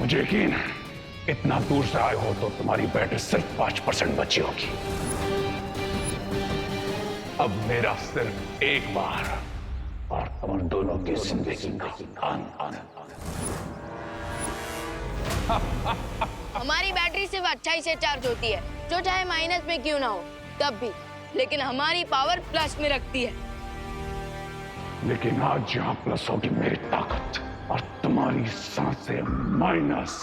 मुझे यकीन है इतना दूर से आए हो तो तुम्हारी बैटरी सिर्फ 5% बची होगी। अब मेरा सिर्फ एक बार और तुम दोनों की जिंदगी का अंत। हमारी बैटरी सिर्फ 28 से चार्ज होती है, जो चाहे माइनस में क्यों ना हो तब भी, लेकिन हमारी पावर प्लस में रखती है। लेकिन आज यहाँ प्लस होगी मेरी ताकत और तुम्हारी सांसें माइनस।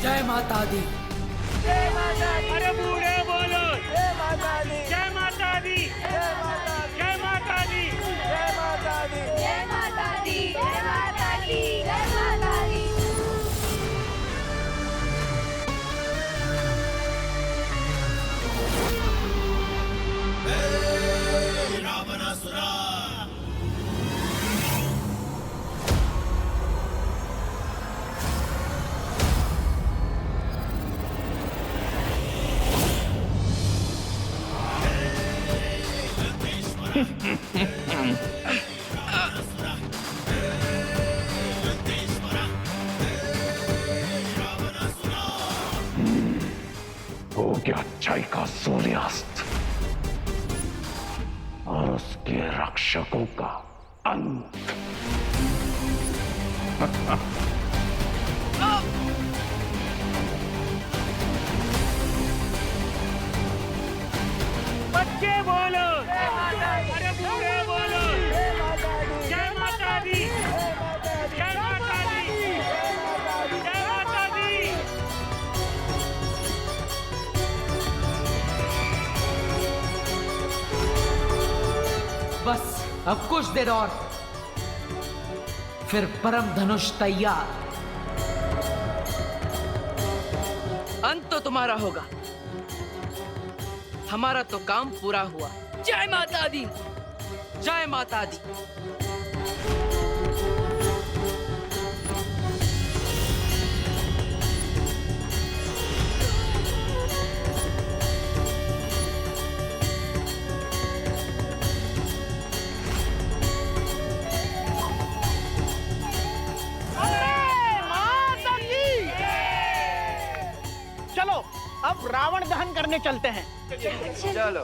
जय माता दी। जय माता दी। अरे बूढ़े बोलो जय माता दी। जय माता दी। जय माता दी। जय माता दी। जय माता दी। जय माता दी। जय माता दी। जय माता दी। हो गया अच्छाई का सूर्यास्त और उसके रक्षकों का अंत। बच्चे बोलो जय माता दी। अरे बूढ़े बोलो जय माता दी। जय माता दी। जय माता दी। जय माता दी। जय माता दी। जय माता दी। बस अब कुछ देर और, फिर परम धनुष तैयार। अंत तो तुम्हारा होगा, हमारा तो काम पूरा हुआ। जय माता दी। जय माता दी। चलो अब रावण दहन करने चलते हैं। चलो।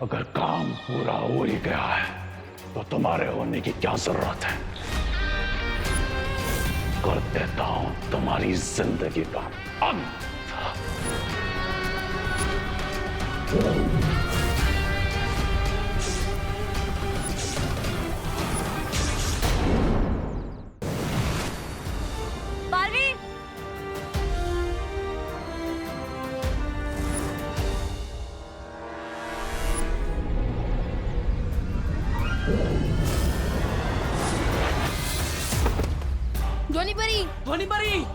अगर काम पूरा हो ही गया है तो तुम्हारे होने की क्या जरूरत है। कर देता हूं तुम्हारी जिंदगी का अंत। बालवीर, ध्वनि परी, ध्वनि परी।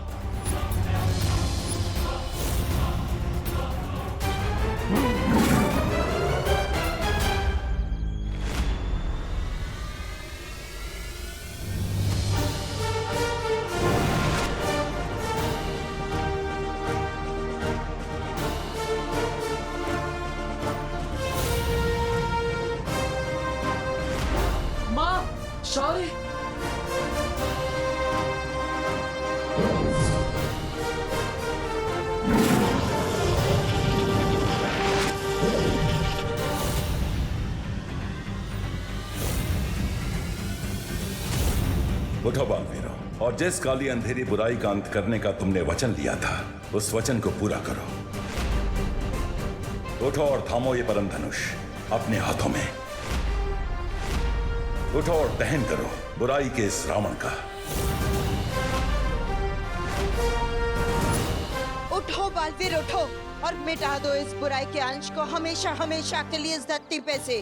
माँ, शौर्य। उठो बालवीरों, और जिस काली अंधेरी बुराई का अंत करने का तुमने वचन लिया था, उस वचन को पूरा करो। उठो और थामो ये परम धनुष अपने हाथों में। उठो और दहन करो बुराई के इस रावण का। उठो बालवीर उठो, और मिटा दो इस बुराई के अंश को हमेशा हमेशा के लिए इस धरती पे से।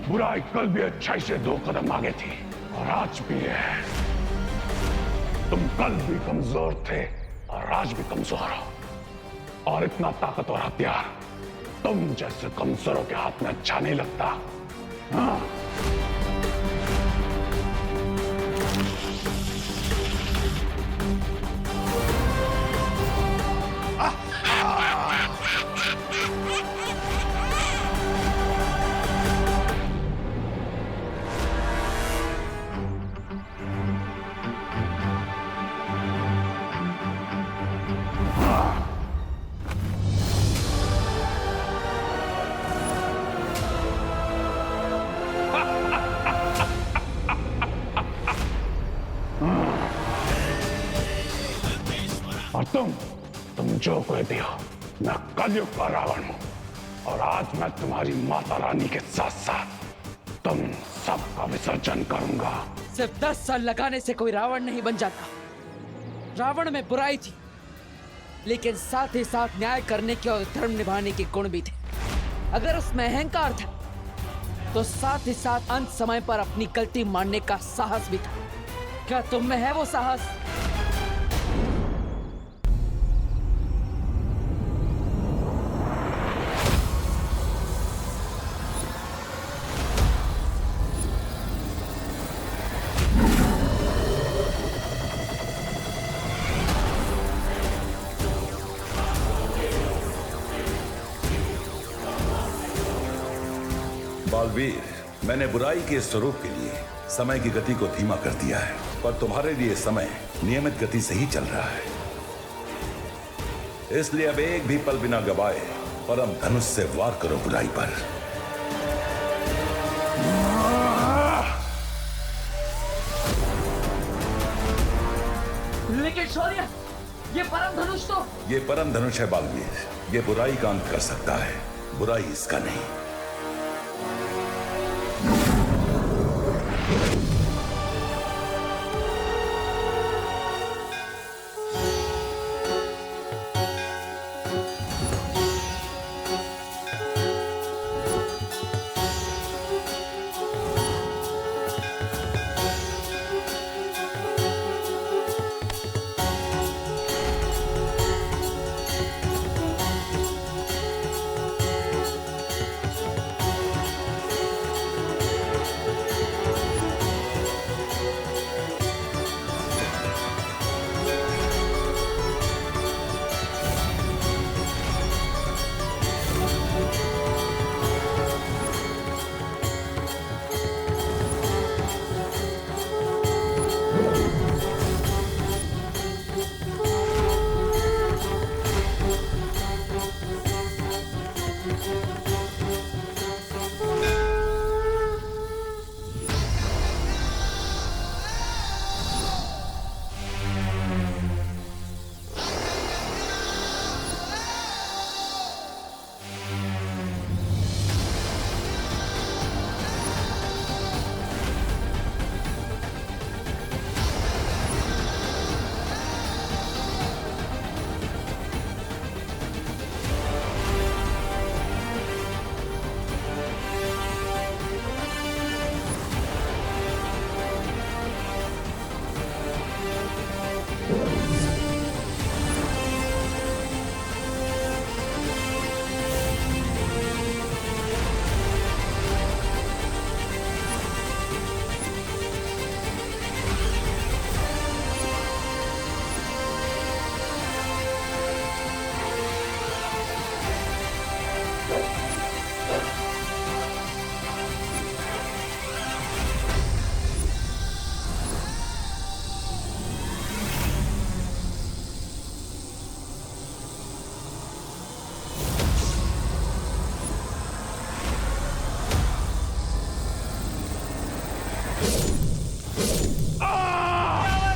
बुराई कल भी अच्छाई से 2 कदम आगे थी और आज भी है। तुम कल भी कमजोर थे और आज भी कमजोर हो, और इतना ताकतवर हथियार तुम जैसे कमजोरों के हाथ में अच्छा नहीं लगता। हाँ? और तुम जो कह दिया, मैं कलयुग का रावण हूं, और आज मैं तुम्हारी माता रानी के साथ साथ तुम सबका विसर्जन करूंगा। सिर्फ 10 साल लगाने से कोई रावण नहीं बन जाता। रावण में बुराई थी, लेकिन साथ ही साथ न्याय करने के और धर्म निभाने के गुण भी थे। अगर उसमें अहंकार था, तो साथ ही साथ अंत समय पर अपनी गलती मानने का साहस भी था। क्या तुम में है वो साहस? बालवीर, मैंने बुराई के स्वरूप के लिए समय की गति को धीमा कर दिया है, पर तुम्हारे लिए समय नियमित गति से ही चल रहा है। इसलिए अब एक भी पल बिना गवाए परम धनुष से वार करो बुराई पर। लेकिन शौर्य, ये परम धनुष तो... ये परम धनुष है बालवीर, ये बुराई का अंत कर सकता है, बुराई इसका नहीं।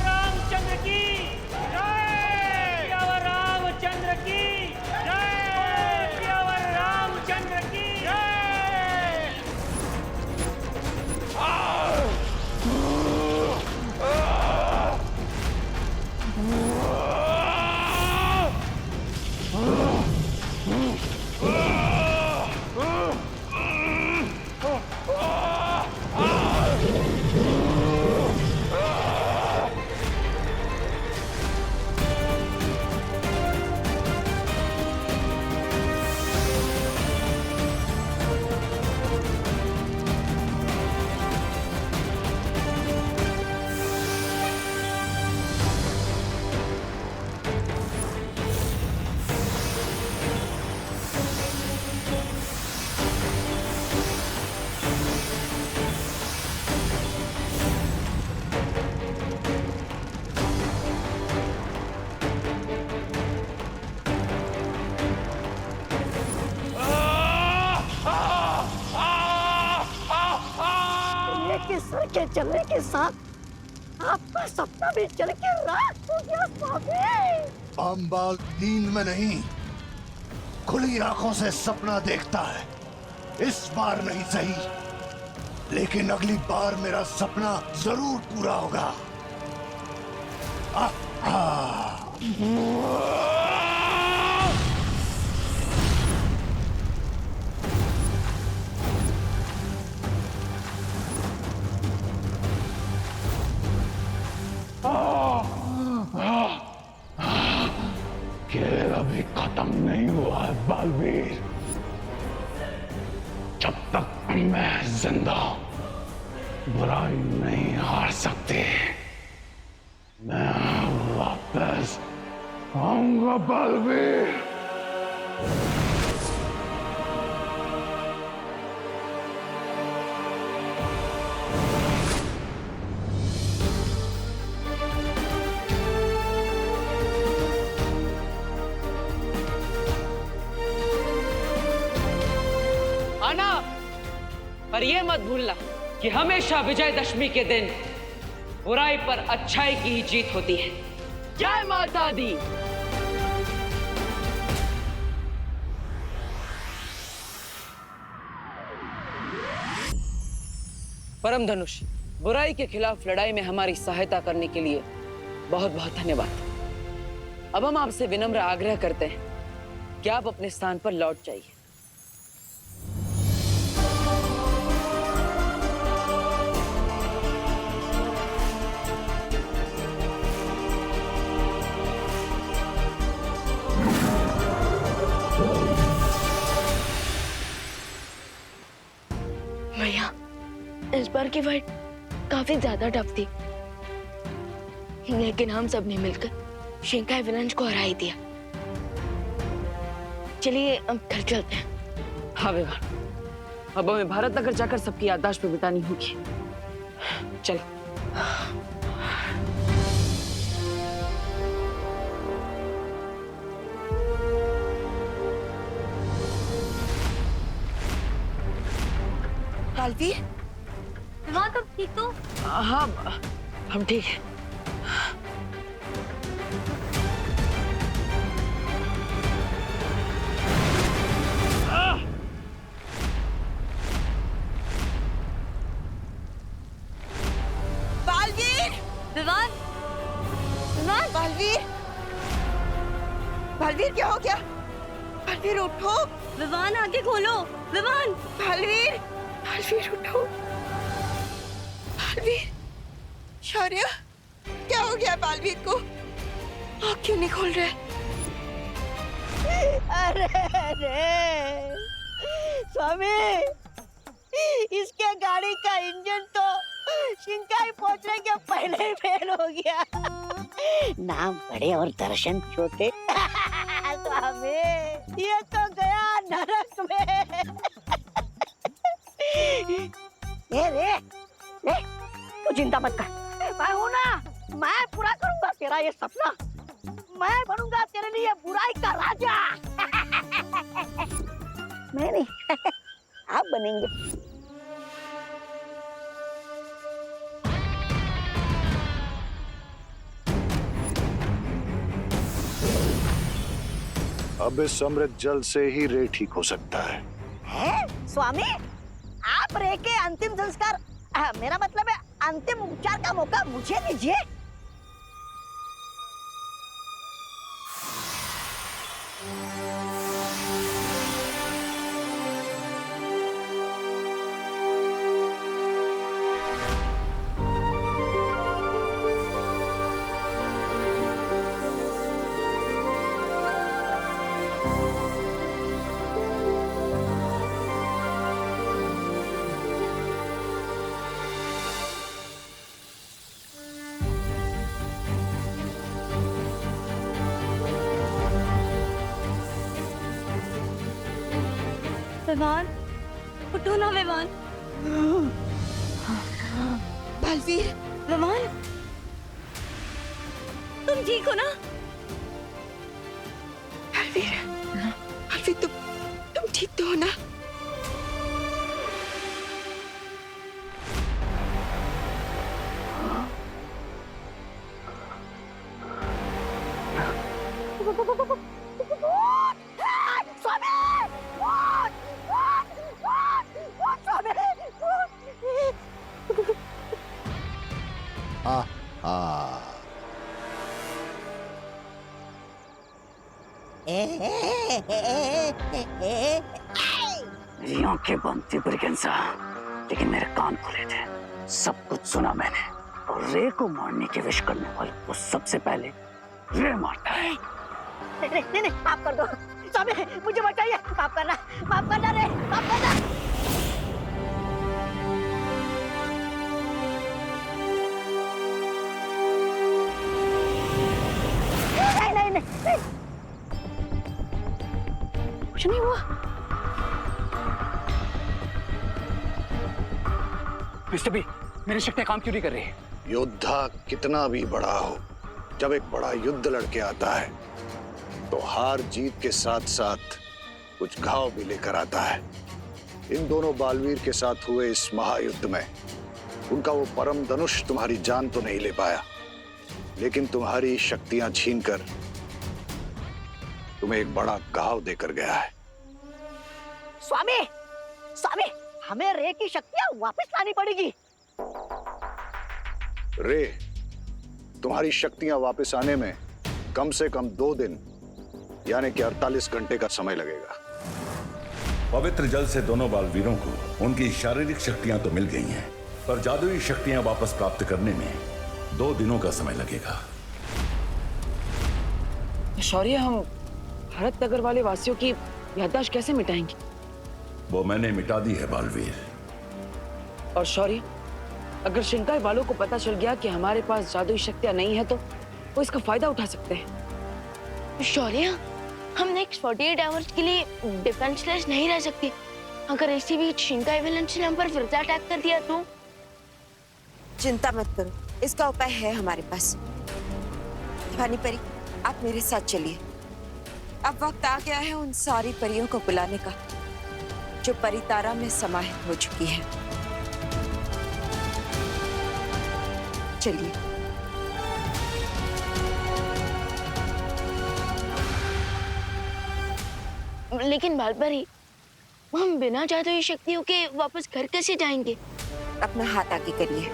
रामचंद्र की जय, रामचंद्र की जय, रामचंद्र की जय। के सर के चलने के साथ आपका सपना भी चल के रात हो गया स्वामी। अम्बाल नींद में नहीं, खुली आंखों से सपना देखता है। इस बार नहीं सही, लेकिन अगली बार मेरा सपना जरूर पूरा होगा। खेल अभी खत्म नहीं हुआ है बालवीर। जब तक मैं जिंदा हूं, बुराई नहीं हार सकती। मैं वापस आऊंगा बालवीर। आना, पर यह मत भूलना कि हमेशा विजयदशमी के दिन बुराई पर अच्छाई की ही जीत होती है। जय माता दी। परम धनुष, बुराई के खिलाफ लड़ाई में हमारी सहायता करने के लिए बहुत बहुत धन्यवाद। अब हम आपसे विनम्र आग्रह करते हैं कि आप अपने स्थान पर लौट जाइए। भैया, इस बार की फाइट काफी ज्यादा टफ थी, लेकिन हम सब ने मिलकर शिंकाई विनाश को हरा ही दिया। चलिए अब घर चलते हैं। हाँ विवान, अब हमें भारत नगर जाकर सबकी याददाश्त पे बितानी होगी। चल। बालवीर, विवान तुम ठीक हो? हाँ, हम ठीक है। बालवीर! विवान, विवान, बालवीर! बालवीर क्या हो गया? बालवीर उठो! विवान आंखें खोलो। विवान, बालवीर! बालवीर उठो! बालवीर! शौर्य, क्या हो गया बालवीर को? आँख क्यों नहीं खोल रहे? अरे अरे स्वामी, इसके गाड़ी का इंजन तो शिंकाई पहुंचने के पहले ही फेल हो गया। नाम बड़े और दर्शन छोटे। स्वामी, ये तो गया नरक में। रे तू चिंता मत कर, मैं हूं ना, मैं पूरा करूंगा तेरा ये सपना। मैं बनूंगा तेरे लिए बुराई का राजा। मैं नहीं, आप बनेंगे। अब इस अमृत जल से ही रे ठीक हो सकता है। स्वामी, आप रे के अंतिम संस्कार, मेरा मतलब है अंतिम उपचार का मौका मुझे दीजिए। विमान, उठो ना विमान। बलवीर, विमान, तुम ठीक हो ना? बलवीर, बलवीर, तुम ठीक तो हो ना? मेरी आंखें बंद थी ब्रिगेंसा, लेकिन मेरे कान खुले थे। सब कुछ सुना मैंने। और रे को मारने की विश करने वाले को सबसे पहले रे मारता है। नहीं, माफ कर दो स्वामी, मुझे बचाइए। माफ करना रे, माफ करना। नहीं, कुछ नहीं हुआ। मिस्टर बी, मेरी शक्तियां काम क्यों नहीं कर रही? योद्धा कितना भी बड़ा हो, जब एक बड़ा युद्ध लड़के आता है तो हार जीत के साथ साथ कुछ घाव भी लेकर आता है। इन दोनों बालवीर के साथ हुए इस महायुद्ध में उनका वो परम धनुष तुम्हारी जान तो नहीं ले पाया, लेकिन तुम्हारी शक्तियां छीनकर तुम्हें एक बड़ा घाव देकर गया है। स्वामी, हमें रे की शक्तियां वापस लानी पड़ेगी। रे, तुम्हारी शक्तियां वापस आने में कम से कम 2 दिन यानी कि 48 घंटे का समय लगेगा। पवित्र जल से दोनों बालवीरों को उनकी शारीरिक शक्तियां तो मिल गई हैं, पर जादुई शक्तियां वापस प्राप्त करने में 2 दिनों का समय लगेगा। शौर्य, हम भारत नगर वाले वासियों की याददाश्त कैसे मिटाएंगे? वो मैंने मिटा दी है बालवीर। और शौर्य, अगर शिंकाई वालों को पता चल गया कि हमारे पास जादुई शक्तियां नहीं है तो वो इसका फायदा उठा सकते हैं। शौर्य, हम नेक्स्ट 48 आवर्स के लिए डिफेंसलेस नहीं रह सकते। अगर इसी बीच शिंकाई विलन्स ने हम पर फिर से अटैक कर दिया तो? चिंता मत करो, इसका उपाय है हमारे पास। भवानी परी, आप मेरे साथ चलिए। अब वक्त आ गया है उन सारी परियों को बुलाने का जो परितारा में समाहित हो चुकी है। चलिए। लेकिन बालपरी, हम बिना जादुई शक्तियों के वापस घर कैसे जाएंगे? अपना हाथ आगे करिए।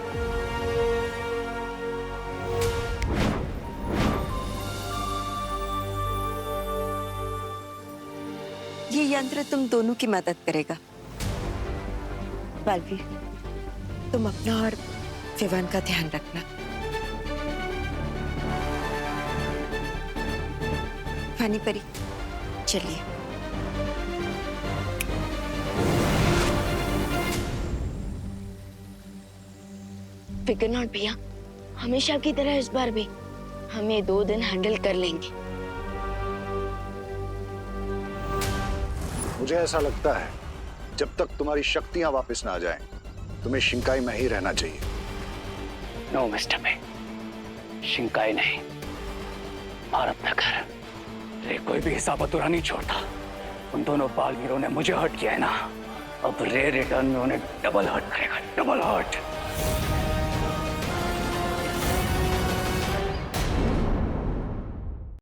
ये यंत्र तुम दोनों की मदद करेगा। बालवीर, तुम अपना और विवान का ध्यान रखना। पानी परी चलिए। फिकर नॉट भैया, हमेशा की तरह इस बार भी हम ये 2 दिन हैंडल कर लेंगे। मुझे ऐसा लगता है जब तक तुम्हारी शक्तियां वापस ना आ जाएं, तुम्हें शिंकाई में ही रहना चाहिए। नो मिस्टर मे, शिंकाई नहीं, भारत नगर। रे कोई भी हिसाब अधूरा नहीं छोड़ता। उन दोनों बालवीरों ने मुझे हर्ट किया है ना, अब रे रिटर्न में उन्हें डबल हर्ट करेगा, डबल हर्ट।